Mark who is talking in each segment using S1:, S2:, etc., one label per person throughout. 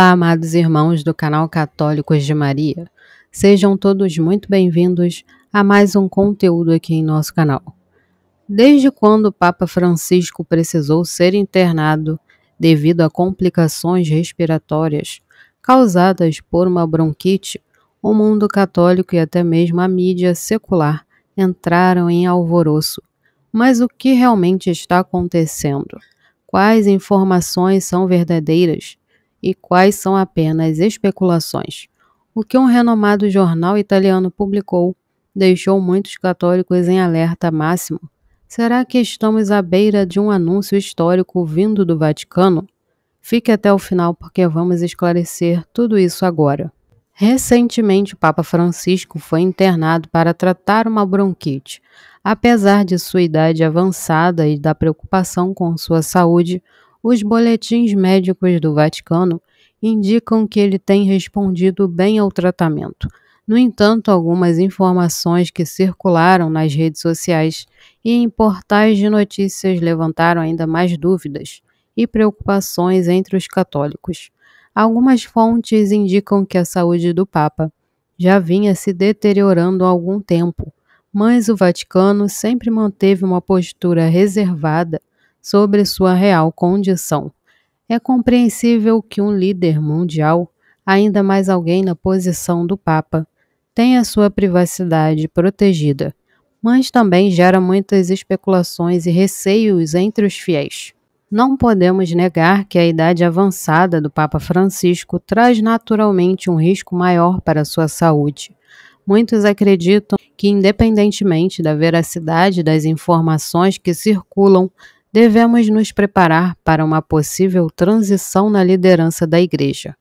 S1: Olá, amados irmãos do canal Católicos de Maria. Sejam todos muito bem-vindos a mais um conteúdo aqui em nosso canal. Desde quando o Papa Francisco precisou ser internado devido a complicações respiratórias causadas por uma bronquite, o mundo católico e até mesmo a mídia secular entraram em alvoroço. Mas o que realmente está acontecendo? Quais informações são verdadeiras? E quais são apenas especulações? O que um renomado jornal italiano publicou deixou muitos católicos em alerta máximo. Será que estamos à beira de um anúncio histórico vindo do Vaticano? Fique até o final porque vamos esclarecer tudo isso agora. Recentemente, o Papa Francisco foi internado para tratar uma bronquite. Apesar de sua idade avançada e da preocupação com sua saúde, os boletins médicos do Vaticano indicam que ele tem respondido bem ao tratamento. No entanto, algumas informações que circularam nas redes sociais e em portais de notícias levantaram ainda mais dúvidas e preocupações entre os católicos. Algumas fontes indicam que a saúde do Papa já vinha se deteriorando há algum tempo, mas o Vaticano sempre manteve uma postura reservada sobre sua real condição. É compreensível que um líder mundial, ainda mais alguém na posição do Papa, tenha sua privacidade protegida, mas também gera muitas especulações e receios entre os fiéis. Não podemos negar que a idade avançada do Papa Francisco traz naturalmente um risco maior para a sua saúde. Muitos acreditam que, independentemente da veracidade das informações que circulam, devemos nos preparar para uma possível transição na liderança da Igreja.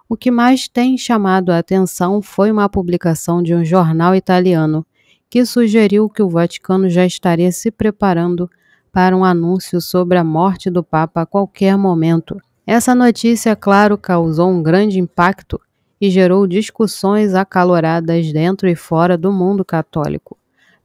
S1: O que mais tem chamado a atenção foi uma publicação de um jornal italiano que sugeriu que o Vaticano já estaria se preparando para um anúncio sobre a morte do Papa a qualquer momento. Essa notícia, claro, causou um grande impacto e gerou discussões acaloradas dentro e fora do mundo católico.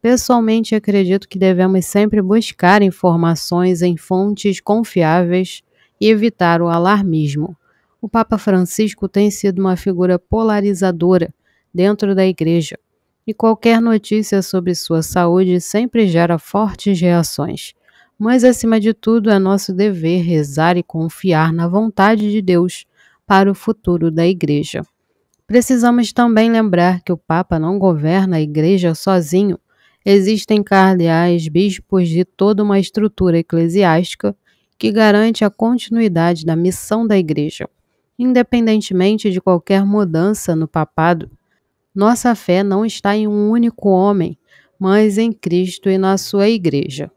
S1: Pessoalmente, acredito que devemos sempre buscar informações em fontes confiáveis e evitar o alarmismo. O Papa Francisco tem sido uma figura polarizadora dentro da Igreja, e qualquer notícia sobre sua saúde sempre gera fortes reações. Mas, acima de tudo, é nosso dever rezar e confiar na vontade de Deus para o futuro da Igreja. Precisamos também lembrar que o Papa não governa a Igreja sozinho. Existem cardeais, bispos e toda uma estrutura eclesiástica que garante a continuidade da missão da Igreja. Independentemente de qualquer mudança no papado, nossa fé não está em um único homem, mas em Cristo e na sua Igreja.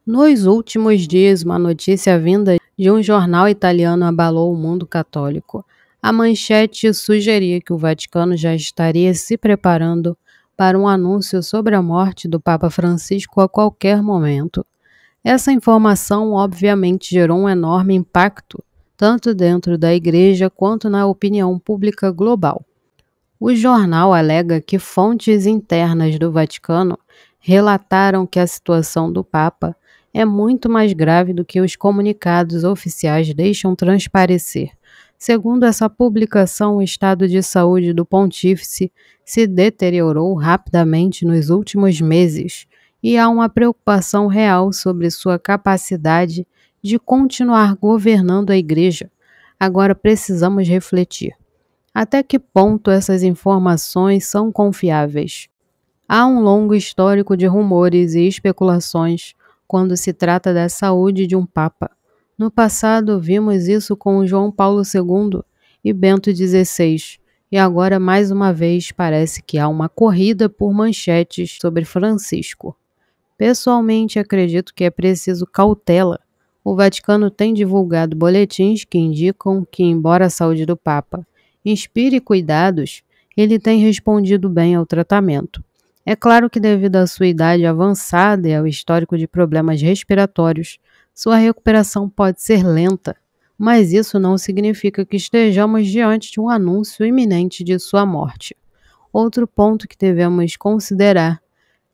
S1: Nos últimos dias, uma notícia vinda de um jornal italiano abalou o mundo católico. A manchete sugeria que o Vaticano já estaria se preparando para um anúncio sobre a morte do Papa Francisco a qualquer momento. Essa informação obviamente gerou um enorme impacto, tanto dentro da Igreja quanto na opinião pública global. O jornal alega que fontes internas do Vaticano relataram que a situação do Papa é muito mais grave do que os comunicados oficiais deixam transparecer. Segundo essa publicação, o estado de saúde do pontífice se deteriorou rapidamente nos últimos meses e há uma preocupação real sobre sua capacidade de continuar governando a Igreja. Agora precisamos refletir. Até que ponto essas informações são confiáveis? Há um longo histórico de rumores e especulações quando se trata da saúde de um Papa. No passado, vimos isso com João Paulo II e Bento XVI, e agora, mais uma vez, parece que há uma corrida por manchetes sobre Francisco. Pessoalmente, acredito que é preciso cautela. O Vaticano tem divulgado boletins que indicam que, embora a saúde do Papa inspire cuidados, ele tem respondido bem ao tratamento. É claro que, devido à sua idade avançada e ao histórico de problemas respiratórios, sua recuperação pode ser lenta, mas isso não significa que estejamos diante de um anúncio iminente de sua morte. Outro ponto que devemos considerar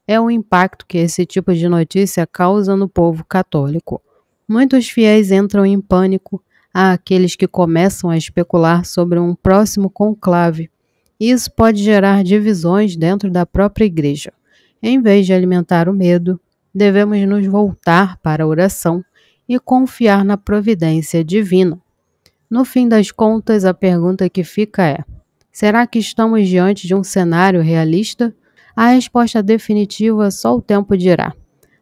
S1: é o impacto que esse tipo de notícia causa no povo católico. Muitos fiéis entram em pânico Há aqueles que começam a especular sobre um próximo conclave. Isso pode gerar divisões dentro da própria igreja. Em vez de alimentar o medo, devemos nos voltar para a oração e confiar na providência divina. No fim das contas, a pergunta que fica é: será que estamos diante de um cenário realista? A resposta definitiva só o tempo dirá.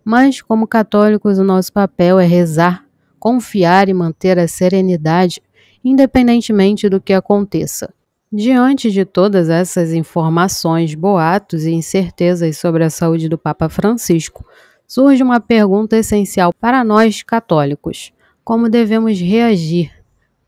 S1: Mas, como católicos, o nosso papel é rezar, confiar e manter a serenidade, independentemente do que aconteça. Diante de todas essas informações, boatos e incertezas sobre a saúde do Papa Francisco, surge uma pergunta essencial para nós católicos: como devemos reagir?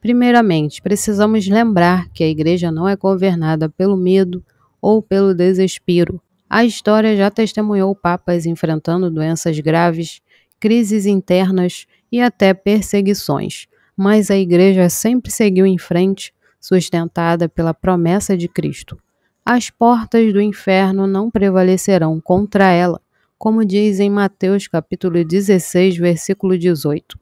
S1: Primeiramente, precisamos lembrar que a Igreja não é governada pelo medo ou pelo desespero. A história já testemunhou papas enfrentando doenças graves, crises internas e até perseguições, mas a Igreja sempre seguiu em frente, sustentada pela promessa de Cristo. As portas do inferno não prevalecerão contra ela, como diz em Mateus capítulo 16, versículo 18.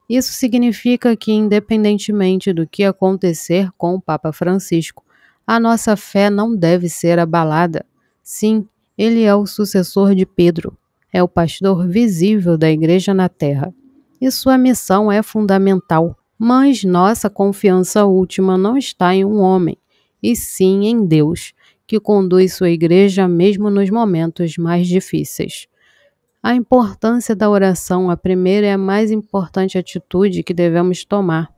S1: Isso significa que, independentemente do que acontecer com o Papa Francisco, a nossa fé não deve ser abalada. Sim, ele é o sucessor de Pedro, é o pastor visível da Igreja na Terra. E sua missão é fundamental, mas nossa confiança última não está em um homem, e sim em Deus, que conduz sua Igreja mesmo nos momentos mais difíceis. A importância da oração, a primeira e a mais importante atitude que devemos tomar,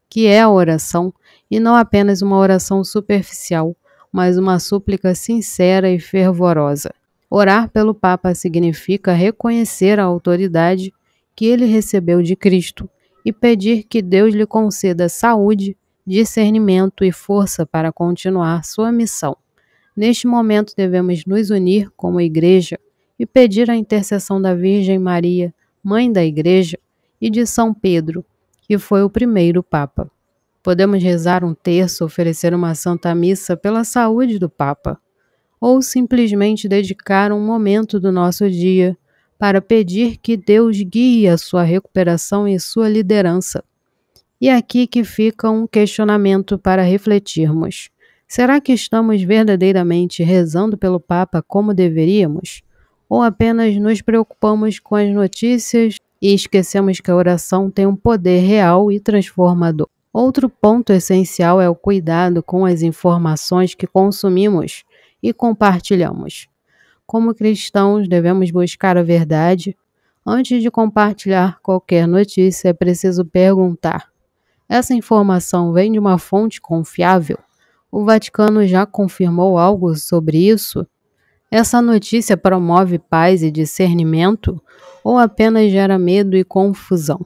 S1: que é a oração, e não apenas uma oração superficial, mas uma súplica sincera e fervorosa. Orar pelo Papa significa reconhecer a autoridade que ele recebeu de Cristo e pedir que Deus lhe conceda saúde, discernimento e força para continuar sua missão. Neste momento devemos nos unir como igreja e pedir a intercessão da Virgem Maria, Mãe da Igreja, e de São Pedro, que foi o primeiro Papa. Podemos rezar um terço, oferecer uma Santa Missa pela saúde do Papa, ou simplesmente dedicar um momento do nosso dia para pedir que Deus guie a sua recuperação e sua liderança. E é aqui que fica um questionamento para refletirmos. Será que estamos verdadeiramente rezando pelo Papa como deveríamos? Ou apenas nos preocupamos com as notícias e esquecemos que a oração tem um poder real e transformador? Outro ponto essencial é o cuidado com as informações que consumimos e compartilhamos. Como cristãos, devemos buscar a verdade. Antes de compartilhar qualquer notícia, é preciso perguntar: essa informação vem de uma fonte confiável? O Vaticano já confirmou algo sobre isso? Essa notícia promove paz e discernimento ou apenas gera medo e confusão?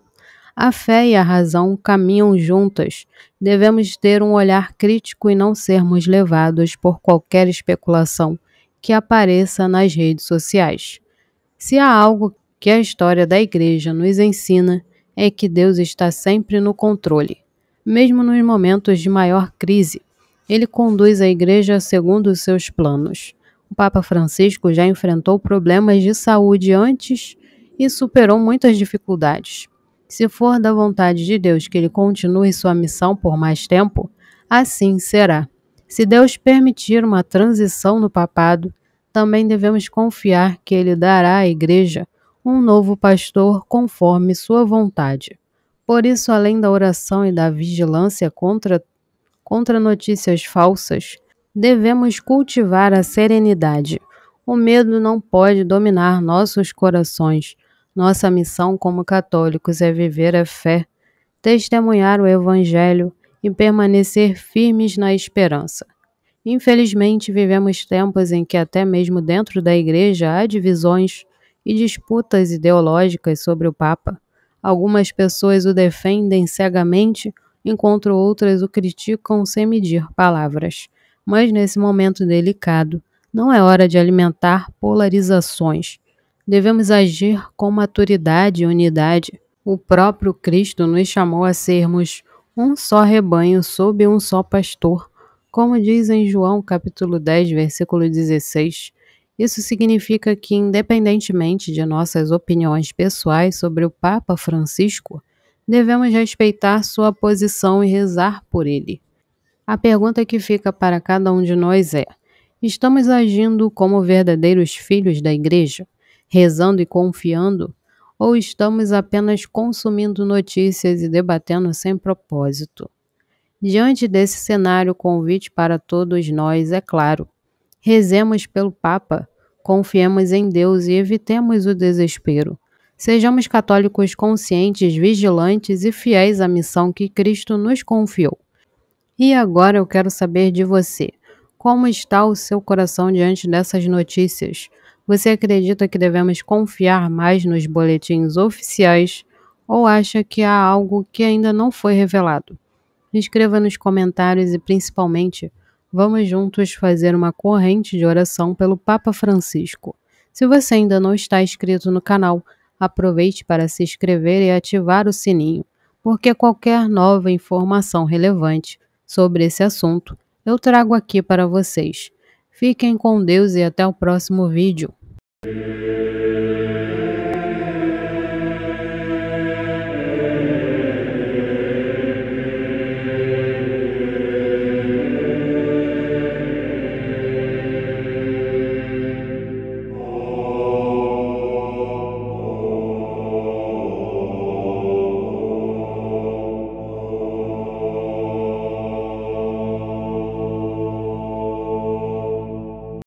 S1: A fé e a razão caminham juntas. Devemos ter um olhar crítico e não sermos levados por qualquer especulação que apareça nas redes sociais. Se há algo que a história da Igreja nos ensina, é que Deus está sempre no controle. Mesmo nos momentos de maior crise, Ele conduz a Igreja segundo os seus planos. O Papa Francisco já enfrentou problemas de saúde antes e superou muitas dificuldades. Se for da vontade de Deus que ele continue sua missão por mais tempo, assim será. Se Deus permitir uma transição no papado, também devemos confiar que ele dará à Igreja um novo pastor conforme sua vontade. Por isso, além da oração e da vigilância contra notícias falsas, devemos cultivar a serenidade. O medo não pode dominar nossos corações. Nossa missão como católicos é viver a fé, testemunhar o Evangelho e permanecer firmes na esperança. Infelizmente, vivemos tempos em que até mesmo dentro da Igreja há divisões e disputas ideológicas sobre o Papa. Algumas pessoas o defendem cegamente, enquanto outras o criticam sem medir palavras. Mas nesse momento delicado, não é hora de alimentar polarizações. Devemos agir com maturidade e unidade. O próprio Cristo nos chamou a sermos um só rebanho sob um só pastor, como diz em João capítulo 10, versículo 16. Isso significa que, independentemente de nossas opiniões pessoais sobre o Papa Francisco, devemos respeitar sua posição e rezar por ele. A pergunta que fica para cada um de nós é: estamos agindo como verdadeiros filhos da Igreja, rezando e confiando? Ou estamos apenas consumindo notícias e debatendo sem propósito? Diante desse cenário, o convite para todos nós é claro: rezemos pelo Papa, confiemos em Deus e evitemos o desespero. Sejamos católicos conscientes, vigilantes e fiéis à missão que Cristo nos confiou. E agora eu quero saber de você. Como está o seu coração diante dessas notícias? Você acredita que devemos confiar mais nos boletins oficiais ou acha que há algo que ainda não foi revelado? Escreva nos comentários e, principalmente, vamos juntos fazer uma corrente de oração pelo Papa Francisco. Se você ainda não está inscrito no canal, aproveite para se inscrever e ativar o sininho, porque qualquer nova informação relevante sobre esse assunto eu trago aqui para vocês. Fiquem com Deus e até o próximo vídeo.